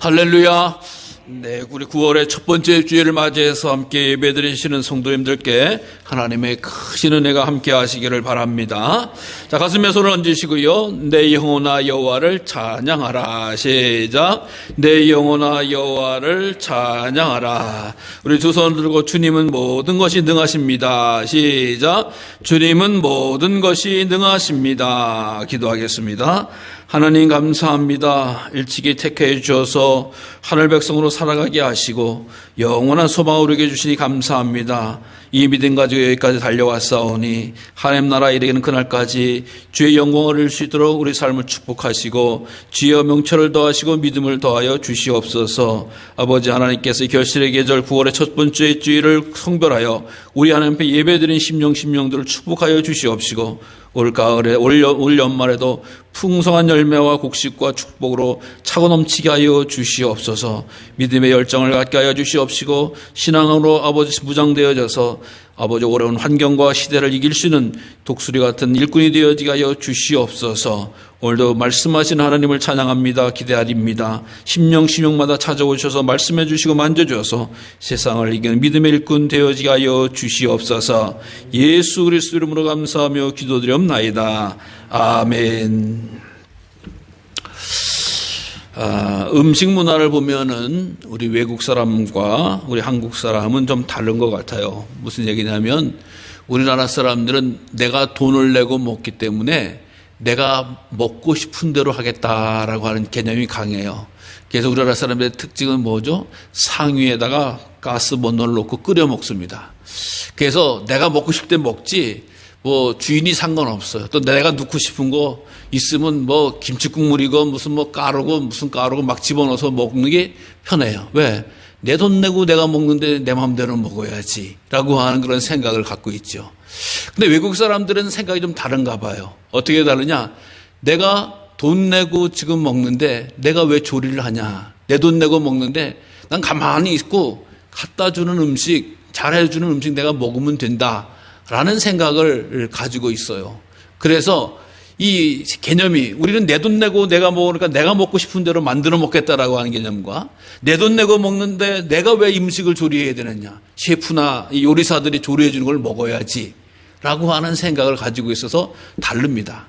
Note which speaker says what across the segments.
Speaker 1: 할렐루야. 네, 우리 9월의 첫 번째 주일을 맞이해서 함께 예배드리시는 성도님들께 하나님의 크신 은혜가 함께 하시기를 바랍니다. 자, 가슴에 손을 얹으시고요. 내 영혼아 여호와를 찬양하라. 시작. 내 영혼아 여호와를 찬양하라. 우리 두 손을 들고 주님은 모든 것이 능하십니다. 시작. 주님은 모든 것이 능하십니다. 기도하겠습니다. 하나님 감사합니다. 일찍이 택해 주셔서 하늘 백성으로 살아가게 하시고 영원한 소망을 우리에게 주시니 감사합니다. 이 믿음 가지고 여기까지 달려왔사오니 하나님 나라 이르기는 그날까지 주의 영광을 이룰 수 있도록 우리 삶을 축복하시고 주의 명철을 더하시고 믿음을 더하여 주시옵소서. 아버지 하나님께서 결실의 계절 9월의 첫 번째 주일을 성별하여 우리 하나님 앞에 예배드린 심령들을 축복하여 주시옵시고 올 가을에 올 연말에도 풍성한 열매와 곡식과 축복으로 차고 넘치게 하여 주시옵소서. 믿음의 열정을 갖게 하여 주시옵시고 신앙으로 아버지 무장되어져서 아버지 어려운 환경과 시대를 이길 수 있는 독수리 같은 일꾼이 되어지게 하여 주시옵소서. 오늘도 말씀하신 하나님을 찬양합니다. 기대하립니다. 심령마다 찾아오셔서 말씀해 주시고 만져주셔서 세상을 이기는 믿음의 일꾼 되어지게 하여 주시옵소서. 예수 그리스도 이름으로 감사하며 기도드리옵나이다. 아멘. 음식 문화를 보면은 우리 외국 사람과 우리 한국 사람은 좀 다른 것 같아요. 무슨 얘기냐면 우리나라 사람들은 내가 돈을 내고 먹기 때문에 내가 먹고 싶은 대로 하겠다라고 하는 개념이 강해요. 그래서 우리나라 사람들의 특징은 뭐죠? 상위에다가 가스 버너를 놓고 끓여 먹습니다. 그래서 내가 먹고 싶을 때 먹지 뭐 주인이 상관없어요. 또 내가 넣고 싶은 거 있으면 뭐 김치국물이고 무슨 가루고 막 집어넣어서 먹는 게 편해요. 왜? 내 돈 내고 내가 먹는데 내 마음대로 먹어야지 라고 하는 그런 생각을 갖고 있죠. 근데 외국 사람들은 생각이 좀 다른가 봐요. 어떻게 다르냐? 내가 돈 내고 지금 먹는데 내가 왜 조리를 하냐? 내 돈 내고 먹는데 난 가만히 있고 갖다 주는 음식, 잘해주는 음식 내가 먹으면 된다 라는 생각을 가지고 있어요. 그래서 이 개념이 우리는 내 돈 내고 내가 먹으니까 내가 먹고 싶은 대로 만들어 먹겠다라고 하는 개념과 내 돈 내고 먹는데 내가 왜 음식을 조리해야 되느냐. 셰프나 요리사들이 조리해 주는 걸 먹어야지 라고 하는 생각을 가지고 있어서 다릅니다.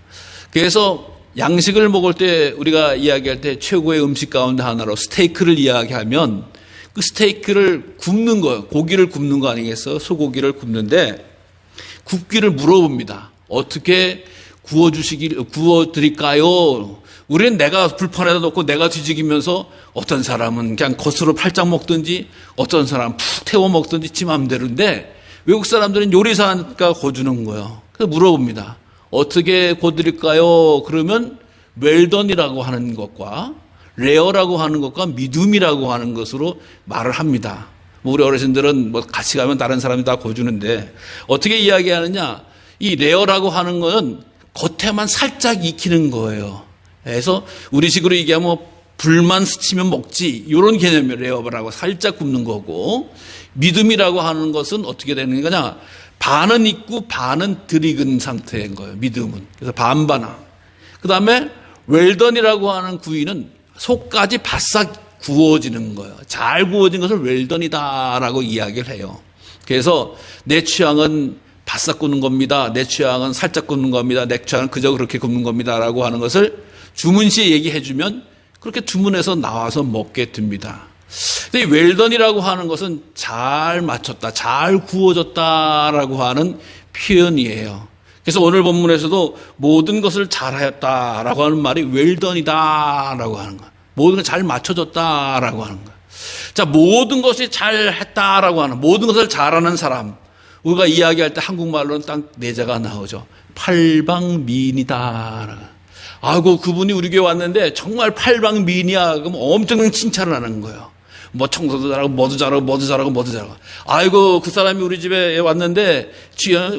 Speaker 1: 그래서 양식을 먹을 때 우리가 이야기할 때 최고의 음식 가운데 하나로 스테이크를 이야기하면 그 스테이크를 굽는 거예요. 고기를 굽는 거 아니겠어요? 소고기를 굽는데 굽기를 물어봅니다. 어떻게 구워드릴까요? 우리는 내가 불판에다 놓고 내가 뒤지기면서 어떤 사람은 그냥 겉으로 팔짝 먹든지 어떤 사람은 푹 태워 먹든지 지 맘대로인데 외국 사람들은 요리사가 구워주는 거예요. 그래서 물어봅니다. 어떻게 구워드릴까요? 그러면 웰던이라고 하는 것과 레어라고 하는 것과 미디움이라고 하는 것으로 말을 합니다. 우리 어르신들은 뭐 같이 가면 다른 사람이 다 구워주는데 어떻게 이야기하느냐? 이 레어라고 하는 건 겉에만 살짝 익히는 거예요. 그래서 우리식으로 얘기하면 불만 스치면 먹지 이런 개념이에요. 레어라고 살짝 굽는 거고 믿음이라고 하는 것은 어떻게 되는 거냐? 반은 익고 반은 덜 익은 상태인 거예요. 믿음은. 그래서 반반아. 그 다음에 웰던이라고 하는 구이는 속까지 바싹 구워지는 거예요. 잘 구워진 것을 웰던이다라고 이야기를 해요. 그래서 내 취향은 바싹 굽는 겁니다. 내 취향은 살짝 굽는 겁니다. 내 취향은 그저 그렇게 굽는 겁니다. 라고 하는 것을 주문시에 얘기해 주면 그렇게 주문해서 나와서 먹게 됩니다. 근데 웰던이라고 하는 것은 잘 맞췄다, 잘 구워졌다라고 하는 표현이에요. 그래서 오늘 본문에서도 모든 것을 잘하였다라고 하는 말이 웰던이다라고 하는 거예요. 모든 걸 잘 맞춰줬다라고 하는 거예요. 자, 모든 것이 잘했다라고 하는, 모든 것을 잘하는 사람. 우리가 이야기할 때 한국말로는 딱 내자가 나오죠. 팔방미인이다. 아이고, 그분이 우리 교회 왔는데 정말 팔방미인이야. 그럼 엄청난 칭찬을 하는 거예요. 뭐 청소도 잘하고 뭐도 잘하고. 아이고, 그 사람이 우리 집에 왔는데,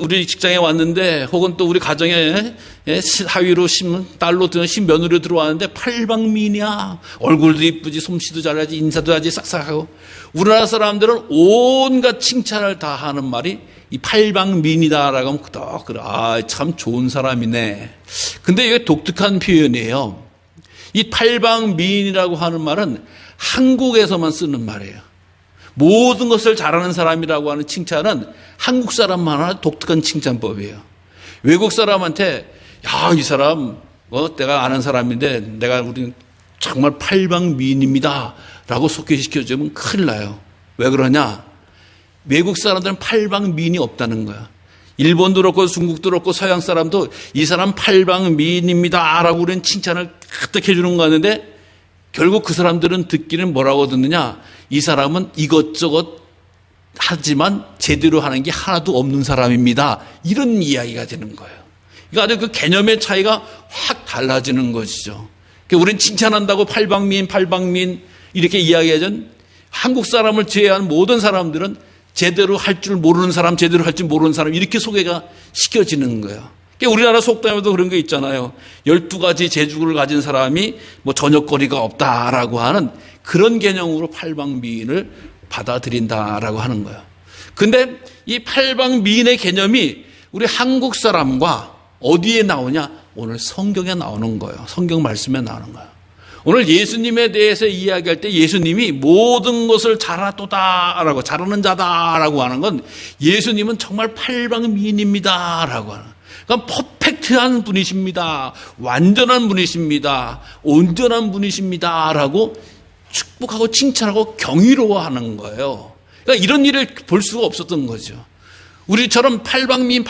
Speaker 1: 우리 직장에 왔는데, 혹은 또 우리 가정에 사위로 딸로 며느리로 들어왔는데 팔방미인이야. 얼굴도 이쁘지, 솜씨도 잘하지, 인사도 하지, 싹싹하고. 우리나라 사람들은 온갖 칭찬을 다 하는 말이 이 팔방미인이다라고 하면 그래. 참 좋은 사람이네. 근데 이게 독특한 표현이에요. 이 팔방미인이라고 하는 말은 한국에서만 쓰는 말이에요. 모든 것을 잘하는 사람이라고 하는 칭찬은 한국 사람만 하는 독특한 칭찬법이에요. 외국 사람한테 야, 이 사람 내가 아는 사람인데 우리는 정말 팔방미인입니다 라고 소개시켜주면 큰일 나요. 왜 그러냐? 외국 사람들은 팔방미인이 없다는 거야. 일본도 그렇고 중국도 그렇고 서양 사람도 이 사람 팔방미인입니다 라고 우리는 칭찬을 가득 해주는 거 같은데 결국 그 사람들은 듣기는 뭐라고 듣느냐? 이 사람은 이것저것 하지만 제대로 하는 게 하나도 없는 사람입니다. 이런 이야기가 되는 거예요. 그러니까 아주 그 개념의 차이가 확 달라지는 것이죠. 우리는 칭찬한다고 팔방미인 이렇게 이야기하전 한국 사람을 제외한 모든 사람들은 제대로 할 줄 모르는 사람, 제대로 할 줄 모르는 사람 이렇게 소개가 시켜지는 거예요. 우리나라 속담에도 그런 거 있잖아요. 12가지 재주를 가진 사람이 저녁거리가 없다라고 하는 그런 개념으로 팔방미인을 받아들인다라고 하는 거예요. 근데 이 팔방미인의 개념이 우리 한국 사람과 어디에 나오냐? 오늘 성경에 나오는 거예요. 성경 말씀에 나오는 거예요. 오늘 예수님에 대해서 이야기할 때 예수님이 모든 것을 잘하도다라고 잘하는 자다라고 하는 건 예수님은 정말 팔방미인입니다라고 하는 그러니까 퍼펙트한 분이십니다. 완전한 분이십니다. 온전한 분이십니다라고 축복하고 칭찬하고 경이로워하는 거예요. 그러니까 이런 일을 볼 수가 없었던 거죠. 우리처럼 팔방미인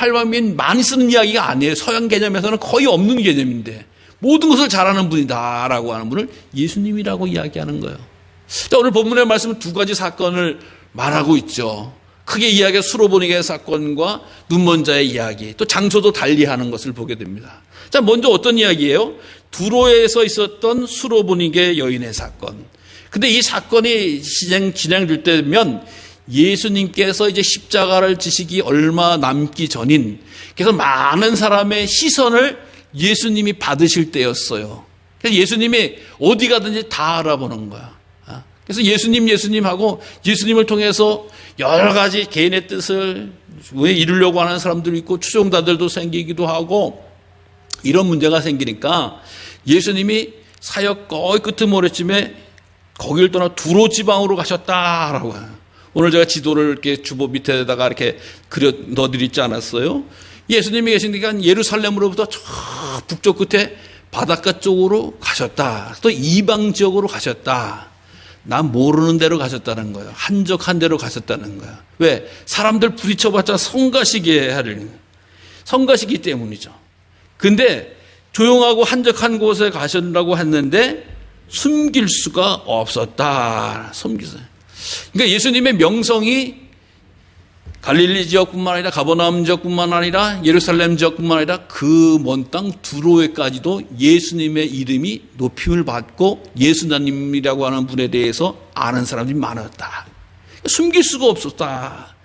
Speaker 1: 많이 쓰는 이야기가 아니에요. 서양 개념에서는 거의 없는 개념인데 모든 것을 잘하는 분이다라고 하는 분을 예수님이라고 이야기하는 거예요. 자, 오늘 본문의 말씀은 두 가지 사건을 말하고 있죠. 크게 이야기한 수로보니게의 사건과 눈먼 자의 이야기, 또 장소도 달리하는 것을 보게 됩니다. 자, 먼저 어떤 이야기예요? 두로에서 있었던 수로보니게 여인의 사건. 근데 이 사건이 진행될 때면 예수님께서 이제 십자가를 지시기 얼마 남기 전인 그래서 많은 사람의 시선을 예수님이 받으실 때였어요. 그래서 예수님이 어디 가든지 다 알아보는 거야. 그래서 예수님하고 예수님을 통해서 여러 가지 개인의 뜻을 이루려고 하는 사람들도 있고 추종자들도 생기기도 하고 이런 문제가 생기니까 예수님이 사역 거의 끄트머리쯤에 거기를 떠나 두로 지방으로 가셨다라고 해요. 오늘 제가 지도를 이렇게 주보 밑에다가 이렇게 그려 넣어드리지 않았어요? 예수님이 계시니까 예루살렘으로부터 저 북쪽 끝에 바닷가 쪽으로 가셨다. 또 이방 지역으로 가셨다. 난 모르는 데로 가셨다는 거예요. 한적한 데로 가셨다는 거예요. 왜? 사람들 부딪혀봤자 성가시게 하려는 성가시기 때문이죠. 근데 조용하고 한적한 곳에 가셨다고 했는데 숨길 수가 없었다. 숨기세요. 그러니까 예수님의 명성이 갈릴리 지역뿐만 아니라 가버나움 지역뿐만 아니라 예루살렘 지역뿐만 아니라 그 먼 땅 두로에까지도 예수님의 이름이 높임을 받고 예수님이라고 하는 분에 대해서 아는 사람들이 많았다. 숨길 수가 없었다.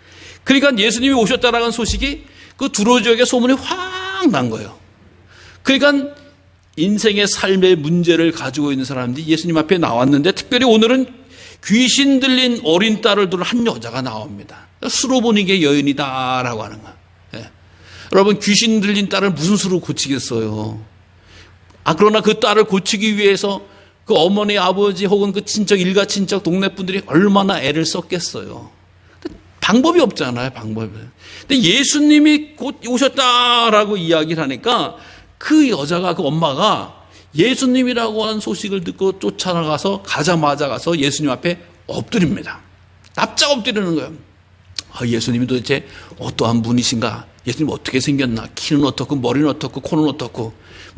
Speaker 1: 그러니까 예수님이 오셨다라는 소식이 그 두로 지역에 소문이 확 난 거예요. 그러니까 인생의 삶의 문제를 가지고 있는 사람들이 예수님 앞에 나왔는데 특별히 오늘은 귀신 들린 어린 딸을 두는 한 여자가 나옵니다. 수로보니게 여인이다라고 하는 거예요. 예. 여러분 귀신 들린 딸을 무슨 수로 고치겠어요? 그러나 그 딸을 고치기 위해서 그 어머니 아버지 혹은 그 친척 일가 친척 동네 분들이 얼마나 애를 썼겠어요. 방법이 없잖아요. 방법이. 근데 예수님이 곧 오셨다라고 이야기를 하니까 그 여자가 그 엄마가 예수님이라고 하는 소식을 듣고 쫓아나가서 가자마자 가서 예수님 앞에 엎드립니다. 납작 엎드리는 거예요. 예수님이 도대체 어떠한 분이신가? 예수님 어떻게 생겼나? 키는 어떻고 머리는 어떻고 코는 어떻고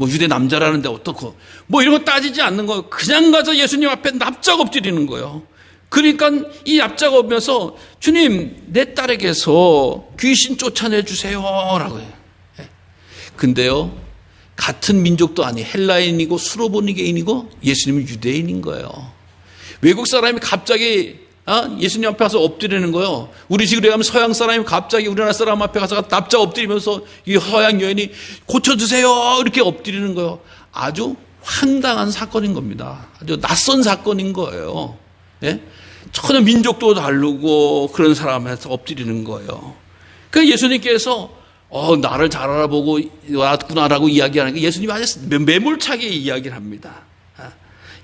Speaker 1: 유대 남자라는데 어떻고 이런 거 따지지 않는 거예요. 그냥 가서 예수님 앞에 납작 엎드리는 거예요. 그러니까 이 납작 엎으면서 주님 내 딸에게서 귀신 쫓아내 주세요 라고 해요. 근데요 같은 민족도 아니 헬라인이고 수로보니게인이고 예수님은 유대인인 거예요. 외국 사람이 갑자기 예수님 앞에 가서 엎드리는 거예요. 우리 식으로 하면 서양 사람이 갑자기 우리나라 사람 앞에 가서 납작 엎드리면서 이 서양 여인이 고쳐주세요 이렇게 엎드리는 거예요. 아주 황당한 사건인 겁니다. 아주 낯선 사건인 거예요. 예? 전혀 민족도 다르고 그런 사람한테 엎드리는 거예요. 그러니까 예수님께서 나를 잘 알아보고 왔구나라고 이야기하는 게 예수님이 아주 매몰차게 이야기를 합니다.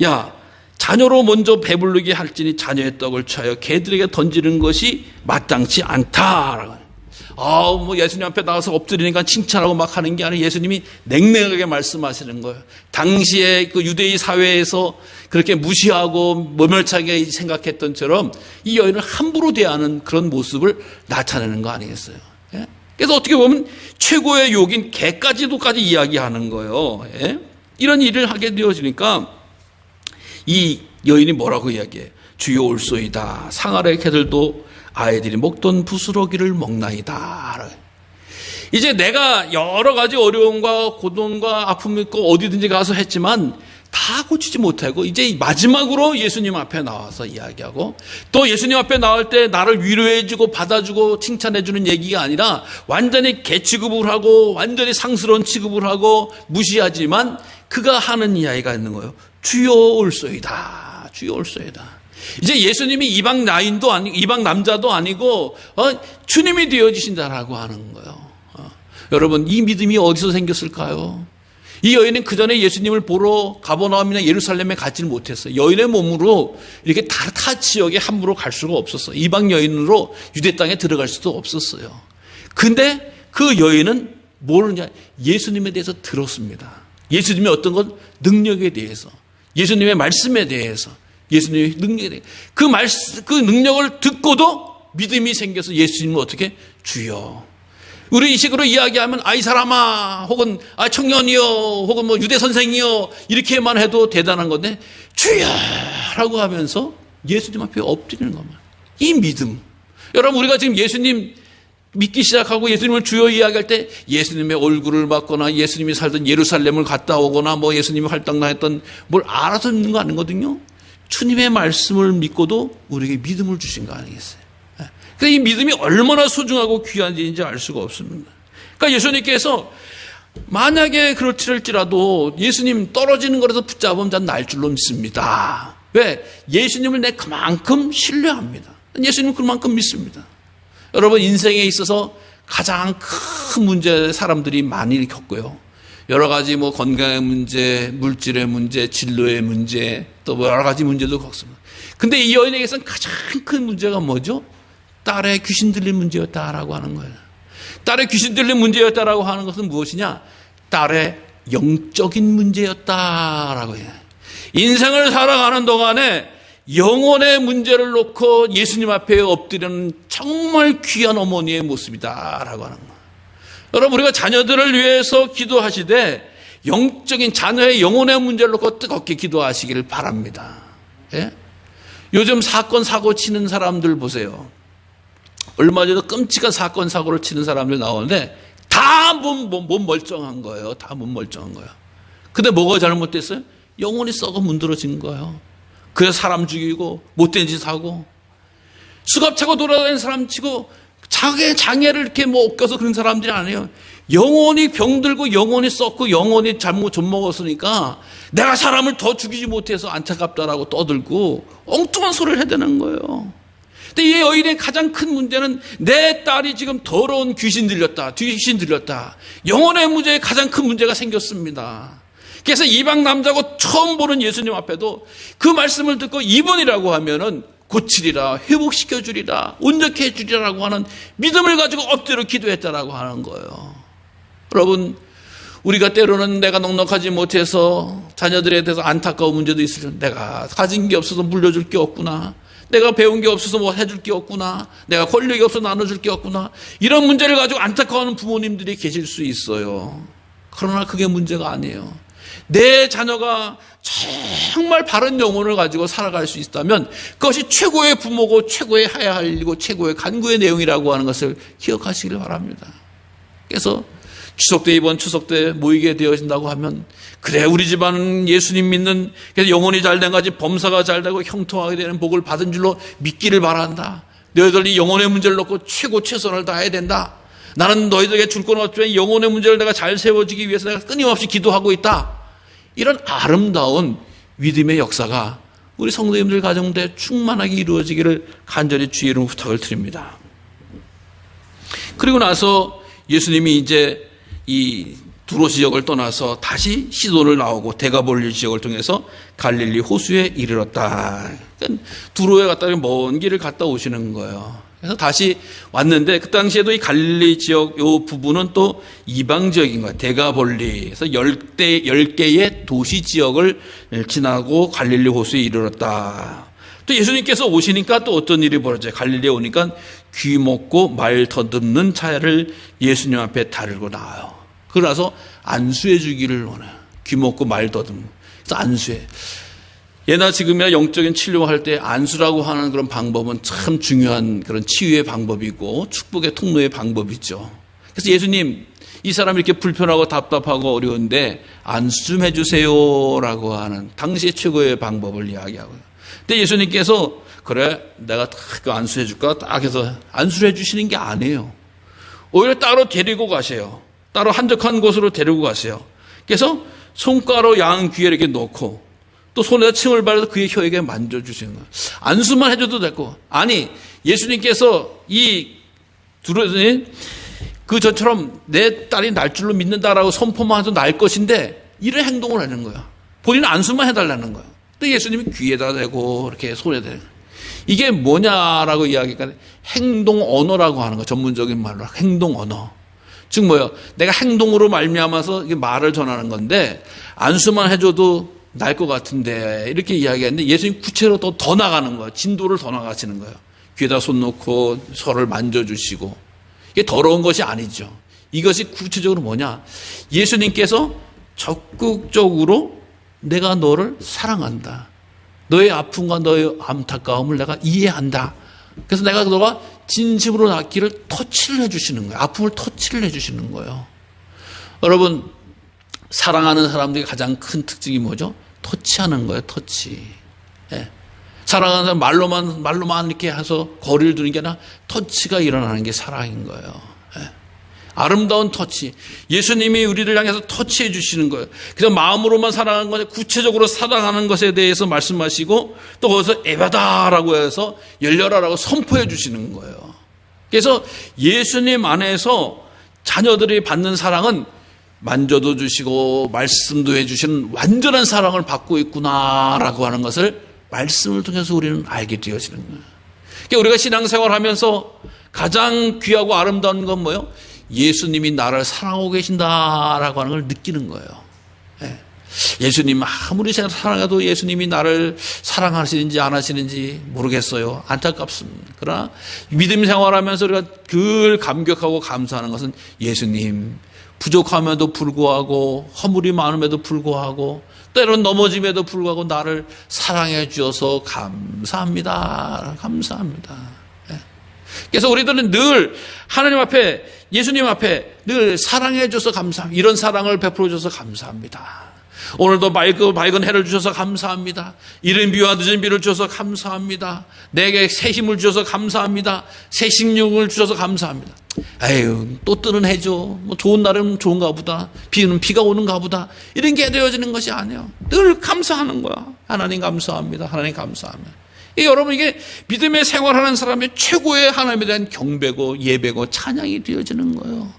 Speaker 1: 야, 자녀로 먼저 배부르게 할지니 자녀의 떡을 취하여 개들에게 던지는 것이 마땅치 않다. 뭐 예수님 앞에 나가서 엎드리니까 칭찬하고 막 하는 게 아니라 예수님이 냉랭하게 말씀하시는 거예요. 당시에 그 유대인 사회에서 그렇게 무시하고 모멸차게 생각했던 처럼 이 여인을 함부로 대하는 그런 모습을 나타내는 거 아니겠어요? 예? 그래서 어떻게 보면 최고의 욕인 개까지도까지 이야기하는 거예요. 예? 이런 일을 하게 되어지니까 이 여인이 뭐라고 이야기해요? 주여 올소이다. 상 아래 개들도 아이들이 먹던 부스러기를 먹나이다. 이제 내가 여러 가지 어려움과 고통과 아픔이 있고 어디든지 가서 했지만 다 고치지 못하고 이제 마지막으로 예수님 앞에 나와서 이야기하고 또 예수님 앞에 나올 때 나를 위로해주고 받아주고 칭찬해주는 얘기가 아니라 완전히 개 취급을 하고 완전히 상스러운 취급을 하고 무시하지만 그가 하는 이야기가 있는 거예요. 주여 올소이다. 주여 올소이다. 이제 예수님이 이방 나인도 아니고 이방 남자도 아니고 주님이 되어지신다라고 하는 거예요. 여러분, 이 믿음이 어디서 생겼을까요? 이 여인은 그 전에 예수님을 보러 가버나움이나 예루살렘에 가지를 못했어요. 여인의 몸으로 이렇게 타 지역에 함부로 갈 수가 없었어요. 이방 여인으로 유대 땅에 들어갈 수도 없었어요. 근데 그 여인은 모르냐? 예수님에 대해서 들었습니다. 예수님의 어떤 것 능력에 대해서, 예수님의 말씀에 대해서, 예수님의 능력에 대해서 그 능력을 듣고도 믿음이 생겨서 예수님은 어떻게? 주여. 우리 이 식으로 이야기하면 아이 사람아 혹은 청년이여 혹은 뭐 유대 선생이여 이렇게만 해도 대단한 건데 주여라고 하면서 예수님 앞에 엎드리는 것만. 이 믿음. 여러분, 우리가 지금 예수님 믿기 시작하고 예수님을 주여 이야기할 때 예수님의 얼굴을 받거나 예수님이 살던 예루살렘을 갔다 오거나 뭐 예수님이 활동했던 뭘 알아서 믿는 거 아니거든요. 주님의 말씀을 믿고도 우리에게 믿음을 주신 거 아니겠어요? 그러니까 이 믿음이 얼마나 소중하고 귀한지 알 수가 없습니다. 그러니까 예수님께서 만약에 그렇지라도 예수님 떨어지는 거라도 붙잡으면 난 날 줄로 믿습니다. 왜? 예수님을 내 그만큼 신뢰합니다. 예수님은 그만큼 믿습니다. 여러분, 인생에 있어서 가장 큰 문제 사람들이 많이 겪고요. 여러 가지 뭐 건강의 문제, 물질의 문제, 진로의 문제, 또 뭐 여러 가지 문제도 겪습니다. 근데 이 여인에게서는 가장 큰 문제가 뭐죠? 딸의 귀신 들린 문제였다라고 하는 거예요. 딸의 귀신 들린 문제였다라고 하는 것은 무엇이냐? 딸의 영적인 문제였다라고 해요. 인생을 살아가는 동안에 영혼의 문제를 놓고 예수님 앞에 엎드리는 정말 귀한 어머니의 모습이다라고 하는 거예요. 여러분, 우리가 자녀들을 위해서 기도하시되 영적인 자녀의 영혼의 문제를 놓고 뜨겁게 기도하시기를 바랍니다. 예? 요즘 사건 사고 치는 사람들 보세요. 얼마 전에 끔찍한 사건 사고를 치는 사람들 나오는데 다 몸 멀쩡한 거예요. 다 몸 멀쩡한 거예요. 근데 뭐가 잘못됐어요? 영혼이 썩어 문드러진 거예요. 그래서 사람 죽이고 못된 짓 하고 수갑차고 돌아다니는 사람 치고 자기의 장애를 이렇게 뭐 껴서 그런 사람들이 아니에요. 영혼이 병들고 영혼이 썩고 영혼이 잘못 젖먹었으니까 내가 사람을 더 죽이지 못해서 안타깝다라고 떠들고 엉뚱한 소리를 해대는 거예요. 근데 이 여인의 가장 큰 문제는 내 딸이 지금 더러운 귀신 들렸다. 귀신 들렸다. 영혼의 문제에 가장 큰 문제가 생겼습니다. 그래서 이방 남자고 처음 보는 예수님 앞에도 그 말씀을 듣고 이분이라고 하면은 고치리라, 회복시켜주리라, 온전케 해주리라고 하는 믿음을 가지고 엎드려 기도했다라고 하는 거예요. 여러분, 우리가 때로는 내가 넉넉하지 못해서 자녀들에 대해서 안타까운 문제도 있을 텐데 내가 가진 게 없어서 물려줄 게 없구나. 내가 배운 게 없어서 뭐 해줄 게 없구나. 내가 권력이 없어서 나눠줄 게 없구나. 이런 문제를 가지고 안타까워하는 부모님들이 계실 수 있어요. 그러나 그게 문제가 아니에요. 내 자녀가 정말 바른 영혼을 가지고 살아갈 수 있다면 그것이 최고의 부모고 최고의 해야 할 일이고 최고의 간구의 내용이라고 하는 것을 기억하시길 바랍니다. 그래서 추석 때 이번 추석 때 모이게 되어진다고 하면 그래 우리 집안은 예수님 믿는 그래서 영혼이 잘된 가지 범사가 잘되고 형통하게 되는 복을 받은 줄로 믿기를 바란다. 너희들이 영혼의 문제를 놓고 최선을 다해야 된다. 나는 너희들에게 줄 건 없지만 영혼의 문제를 내가 잘 세워지기 위해서 내가 끊임없이 기도하고 있다. 이런 아름다운 믿음의 역사가 우리 성도님들 가정에 충만하게 이루어지기를 간절히 주의 이름으로 부탁을 드립니다. 그리고 나서 예수님이 이제 이 두로 지역을 떠나서 다시 시돈을 나오고 데가볼리 지역을 통해서 갈릴리 호수에 이르렀다. 그러니까 두로에 갔다 먼 길을 갔다 오시는 거예요. 그래서 다시 왔는데 그 당시에도 이 갈릴리 지역 요 부분은 또 이방 지역인 거예요. 데가볼리. 그래서 10개의 도시 지역을 지나고 갈릴리 호수에 이르렀다. 또 예수님께서 오시니까 또 어떤 일이 벌어져요. 갈릴리에 오니까 귀 먹고 말 더듬는 자를 예수님 앞에 다르고 나와요. 그러나서 안수해 주기를 원해요. 귀 먹고 말 더듬고. 그래서 안수해. 예나 지금이나 영적인 치료할 때 안수라고 하는 그런 방법은 참 중요한 그런 치유의 방법이고 축복의 통로의 방법이죠. 그래서 예수님, 이 사람이 이렇게 불편하고 답답하고 어려운데 안수 좀 해주세요라고 하는 당시의 최고의 방법을 이야기하고요. 근데 예수님께서 그래 내가 딱 안수해 줄까 딱 해서 안수를 해주시는 게 아니에요. 오히려 따로 데리고 가세요. 따로 한적한 곳으로 데리고 가세요. 그래서 손가락 양 귀에 이렇게 놓고 또 손에다 침을 발라서 그의 혀에게 만져주시는 거예요. 안수만 해줘도 되고. 아니 예수님께서 이 두로니 그 저처럼 내 딸이 날 줄로 믿는다라고 선포만 해도 날 것인데 이런 행동을 하는 거예요. 본인은 안수만 해달라는 거예요. 또 예수님이 귀에다 대고 이렇게 손에다 대고. 이게 뭐냐라고 이야기하니까 행동 언어라고 하는 거. 전문적인 말로 행동 언어. 즉 뭐예요? 내가 행동으로 말미암아서 이게 말을 전하는 건데 안수만 해줘도 날 것 같은데 이렇게 이야기하는데 예수님 구체로 더 나가는 거예요. 진도를 더 나가시는 거예요. 귀에다 손 놓고 서로를 만져주시고. 이게 더러운 것이 아니죠. 이것이 구체적으로 뭐냐? 예수님께서 적극적으로 내가 너를 사랑한다. 너의 아픔과 너의 안타까움을 내가 이해한다. 그래서 내가 너가 진심으로 낫기를 터치를 해주시는 거예요. 아픔을 터치를 해주시는 거예요. 여러분, 사랑하는 사람들이 가장 큰 특징이 뭐죠? 터치하는 거예요. 터치. 예. 사랑하는 사람 말로만 이렇게 해서 거리를 두는 게 아니라 터치가 일어나는 게 사랑인 거예요. 예. 아름다운 터치. 예수님이 우리를 향해서 터치해 주시는 거예요. 그래서 마음으로만 사랑하는 것에 구체적으로 사랑하는 것에 대해서 말씀하시고 또 거기서 에바다라고 해서 열려라라고 선포해 주시는 거예요. 그래서 예수님 안에서 자녀들이 받는 사랑은 만져도 주시고 말씀도 해주시는 완전한 사랑을 받고 있구나라고 하는 것을 말씀을 통해서 우리는 알게 되어지는 거예요. 그러니까 우리가 신앙생활하면서 가장 귀하고 아름다운 건 뭐예요? 예수님이 나를 사랑하고 계신다라고 하는 걸 느끼는 거예요. 예수님 아무리 제가 사랑해도 예수님이 나를 사랑하시는지 안 하시는지 모르겠어요. 안타깝습니다. 그러나 믿음 생활하면서 우리가 늘 감격하고 감사하는 것은 예수님 부족함에도 불구하고 허물이 많음에도 불구하고 때론 넘어짐에도 불구하고 나를 사랑해 주셔서 감사합니다. 감사합니다. 그래서 우리들은 늘 하나님 앞에 예수님 앞에 늘 사랑해 주셔서 감사합니다. 이런 사랑을 베풀어 주셔서 감사합니다. 오늘도 맑은 해를 주셔서 감사합니다. 이른 비와 늦은 비를 주셔서 감사합니다. 내게 새 힘을 주셔서 감사합니다. 새 식욕을 주셔서 감사합니다. 에휴, 또 뜨는 해죠. 뭐 좋은 날은 좋은가 보다. 비는 비가 오는가 보다. 이런 게 되어지는 것이 아니에요. 늘 감사하는 거야. 하나님 감사합니다. 하나님 감사합니다. 여러분 이게 믿음의 생활하는 사람의 최고의 하나님에 대한 경배고 예배고 찬양이 되어지는 거예요.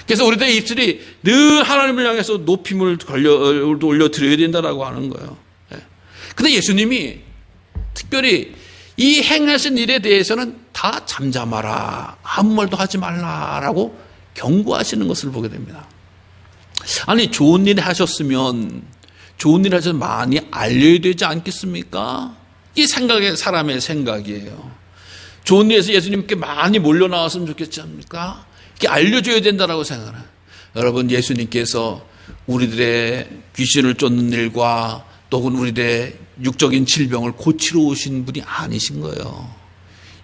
Speaker 1: 그래서 우리들의 입술이 늘 하나님을 향해서 높임을 올려드려야 된다라고 하는 거예요. 근데 예수님이 특별히 이 행하신 일에 대해서는 다 잠잠하라. 아무 말도 하지 말라라고 경고하시는 것을 보게 됩니다. 아니 좋은 일 하셨으면 많이 알려야 되지 않겠습니까? 이 생각이 사람의 생각이에요. 좋은 일에서 예수님께 많이 몰려 나왔으면 좋겠지 않습니까? 이렇게 알려줘야 된다라고 생각해요. 여러분 예수님께서 우리들의 귀신을 쫓는 일과 또는 우리들의 육적인 질병을 고치러 오신 분이 아니신 거예요.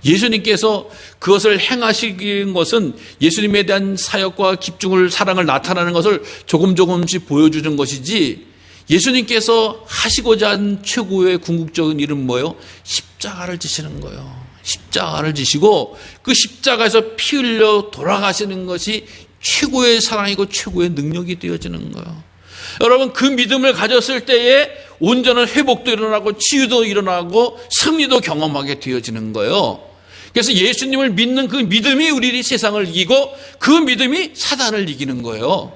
Speaker 1: 예수님께서 그것을 행하시는 것은 예수님에 대한 사역과 집중을 사랑을 나타나는 것을 조금씩 보여주는 것이지 예수님께서 하시고자 한 최고의 궁극적인 일은 뭐예요? 십자가를 지시는 거예요. 십자가를 지시고 그 십자가에서 피 흘려 돌아가시는 것이 최고의 사랑이고 최고의 능력이 되어지는 거예요. 여러분 그 믿음을 가졌을 때에 온전한 회복도 일어나고 치유도 일어나고 승리도 경험하게 되어지는 거예요. 그래서 예수님을 믿는 그 믿음이 우리 세상을 이기고 그 믿음이 사단을 이기는 거예요.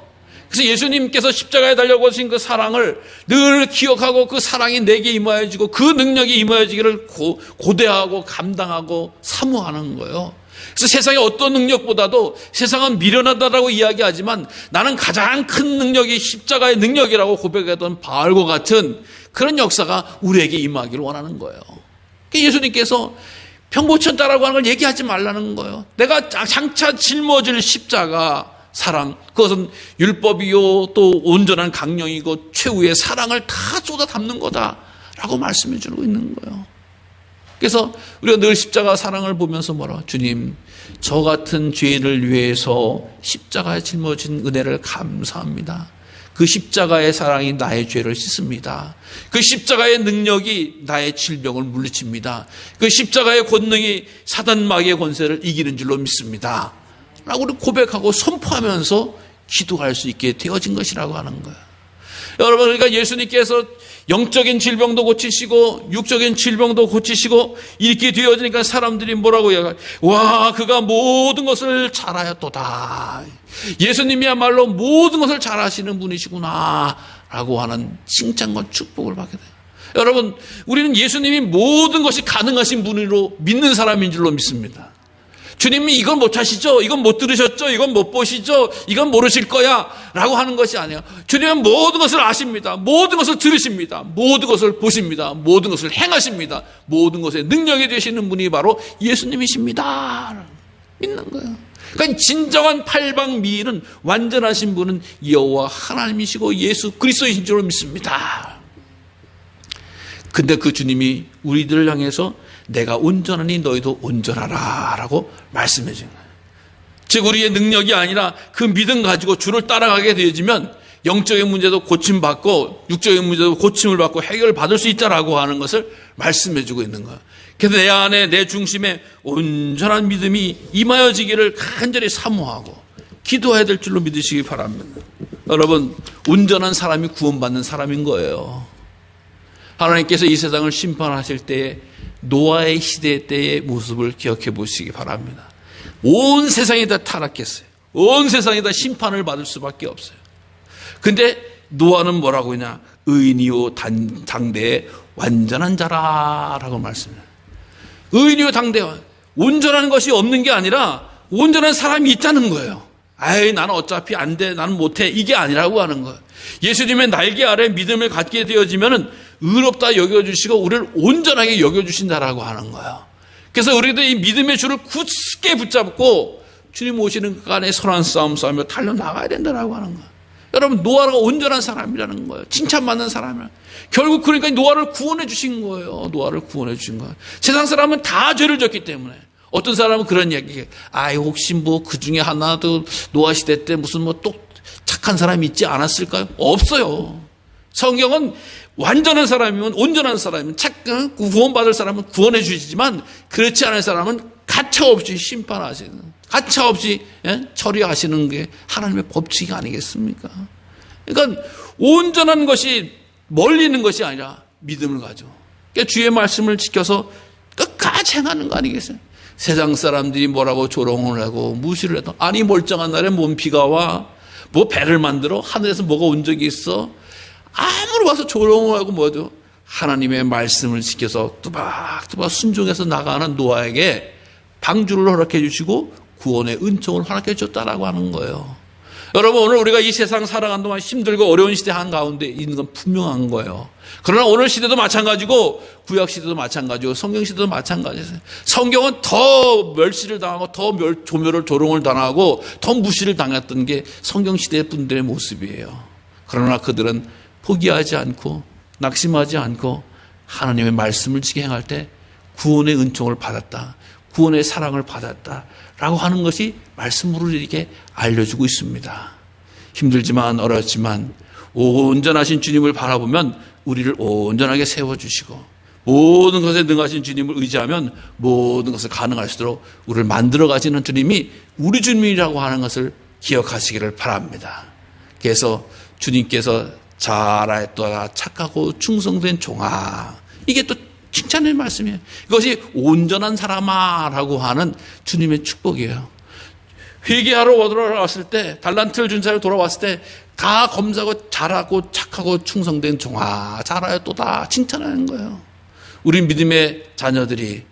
Speaker 1: 그래서 예수님께서 십자가에 달려오신 그 사랑을 늘 기억하고 그 사랑이 내게 임하여지고 그 능력이 임하여지기를 고대하고 감당하고 사모하는 거예요. 그래서 세상의 어떤 능력보다도 세상은 미련하다라고 이야기하지만 나는 가장 큰 능력이 십자가의 능력이라고 고백했던 바알과 같은 그런 역사가 우리에게 임하기를 원하는 거예요. 예수님께서 평보천다라고 하는 걸 얘기하지 말라는 거예요. 내가 장차 짊어질 십자가 사랑, 그것은 율법이요 또 온전한 강령이고 최후의 사랑을 다 쏟아 담는 거다라고 말씀해 주고 있는 거예요. 그래서 우리가 늘 십자가 사랑을 보면서 뭐라, 주님 저 같은 죄인을 위해서 십자가에 짊어진 은혜를 감사합니다. 그 십자가의 사랑이 나의 죄를 씻습니다. 그 십자가의 능력이 나의 질병을 물리칩니다. 그 십자가의 권능이 사단 마귀의 권세를 이기는 줄로 믿습니다 라고 고백하고 선포하면서 기도할 수 있게 되어진 것이라고 하는 거예요. 여러분, 그러니까 예수님께서 영적인 질병도 고치시고 육적인 질병도 고치시고 이렇게 되어지니까 사람들이 뭐라고 해요? 와, 그가 모든 것을 잘하였도다. 예수님이야말로 모든 것을 잘하시는 분이시구나 라고 하는 칭찬과 축복을 받게 돼요. 여러분, 우리는 예수님이 모든 것이 가능하신 분으로 믿는 사람인 줄로 믿습니다. 주님이 이건 못 하시죠? 이건 못 들으셨죠? 이건 못 보시죠? 이건 모르실 거야 라고 하는 것이 아니에요. 주님은 모든 것을 아십니다. 모든 것을 들으십니다. 모든 것을 보십니다. 모든 것을 행하십니다. 모든 것에 능력이 되시는 분이 바로 예수님이십니다. 믿는 거예요. 그러니까 진정한 팔방미인은 완전하신 분은 여호와 하나님이시고 예수 그리스도이신 줄로 믿습니다. 근데 그 주님이 우리들을 향해서 내가 온전하니 너희도 온전하라 라고 말씀해 주는 거예요. 즉 우리의 능력이 아니라 그 믿음 가지고 주를 따라가게 되어지면 영적인 문제도 고침받고 육적인 문제도 고침을 받고 해결을 받을 수 있다라고 하는 것을 말씀해 주고 있는 거예요. 그래서 내 안에 내 중심에 온전한 믿음이 임하여지기를 간절히 사모하고 기도해야 될 줄로 믿으시기 바랍니다. 여러분, 온전한 사람이 구원받는 사람인 거예요. 하나님께서 이 세상을 심판하실 때에 노아의 시대 때의 모습을 기억해 보시기 바랍니다. 온 세상이 다 타락했어요. 온 세상이 다 심판을 받을 수밖에 없어요. 근데 노아는 뭐라고 하냐? 의인이요 당대의 완전한 자라라고 말씀해요. 의인이요 당대와 온전한 것이 없는 게 아니라 온전한 사람이 있다는 거예요. 아이, 나는 어차피 안 돼, 나는 못해, 이게 아니라고 하는 거예요. 예수님의 날개 아래 믿음을 갖게 되어지면은 의롭다 여겨주시고 우리를 온전하게 여겨주신다라고 하는 거예요. 그래서 우리도 이 믿음의 줄을 굳게 붙잡고 주님 오시는 그 안에 선한 싸움 싸우며 달려나가야 된다라고 하는 거예요. 여러분, 노아가 온전한 사람이라는 거예요. 칭찬받는 사람이라. 결국 그러니까 노아를 구원해 주신 거예요. 노아를 구원해 주신 거예요. 세상 사람은 다 죄를 졌기 때문에. 어떤 사람은 그런 얘기, 혹시 뭐 그 중에 하나도 노아 시대 때 무슨 뭐 또 착한 사람이 있지 않았을까요? 없어요. 성경은 완전한 사람이면 온전한 사람이면 구원받을 사람은 구원해 주시지만 그렇지 않은 사람은 가차없이 심판하시는, 가차없이 처리하시는 게 하나님의 법칙이 아니겠습니까? 그러니까 온전한 것이 멀리 있는 것이 아니라 믿음을 가지고 그러니까 주의 말씀을 지켜서 끝까지 행하는 거 아니겠어요? 세상 사람들이 뭐라고 조롱을 하고 무시를 해도 아니 멀쩡한 날에 뭔 비가 와? 뭐 배를 만들어? 하늘에서 뭐가 온 적이 있어? 아무리 와서 조롱을 하고 뭐죠? 하나님의 말씀을 지켜서 뚜박뚜박 순종해서 나가는 노아에게 방주를 허락해 주시고 구원의 은총을 허락해 줬다라고 하는 거예요. 여러분, 오늘 우리가 이 세상 살아가는 동안 힘들고 어려운 시대 한가운데 있는 건 분명한 거예요. 그러나 오늘 시대도 마찬가지고 구약 시대도 마찬가지고 성경 시대도 마찬가지예요. 성경은 더 멸시를 당하고 더 조멸을 조롱을 당하고 더 무시를 당했던 게 성경 시대 분들의 모습이에요. 그러나 그들은 포기하지 않고 낙심하지 않고 하나님의 말씀을 지켜 행할 때 구원의 은총을 받았다. 구원의 사랑을 받았다라고 하는 것이 말씀으로 이렇게 알려주고 있습니다. 힘들지만 어렵지만 온전하신 주님을 바라보면 우리를 온전하게 세워주시고 모든 것에 능하신 주님을 의지하면 모든 것을 가능할 수 있도록 우리를 만들어가시는 주님이 우리 주님이라고 하는 것을 기억하시기를 바랍니다. 그래서 주님께서 잘하였다 착하고 충성된 종아, 이게 또 칭찬의 말씀이에요. 이것이 온전한 사람아라고 하는 주님의 축복이에요. 회개하러 돌아왔을 때, 달란트를 준 사람이 돌아왔을 때 다 검사하고 잘하고 착하고 충성된 종아 잘하였도다 칭찬하는 거예요. 우리 믿음의 자녀들이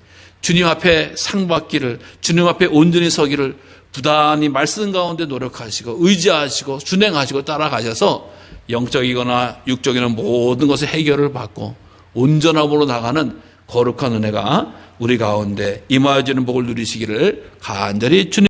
Speaker 1: 주님 앞에 상 받기를, 주님 앞에 온전히 서기를 부단히 말씀 가운데 노력하시고 의지하시고 준행하시고 따라가셔서 영적이거나 육적이나 모든 것을 해결을 받고 온전함으로 나가는 거룩한 은혜가 우리 가운데 임하여지는 복을 누리시기를 간절히 주님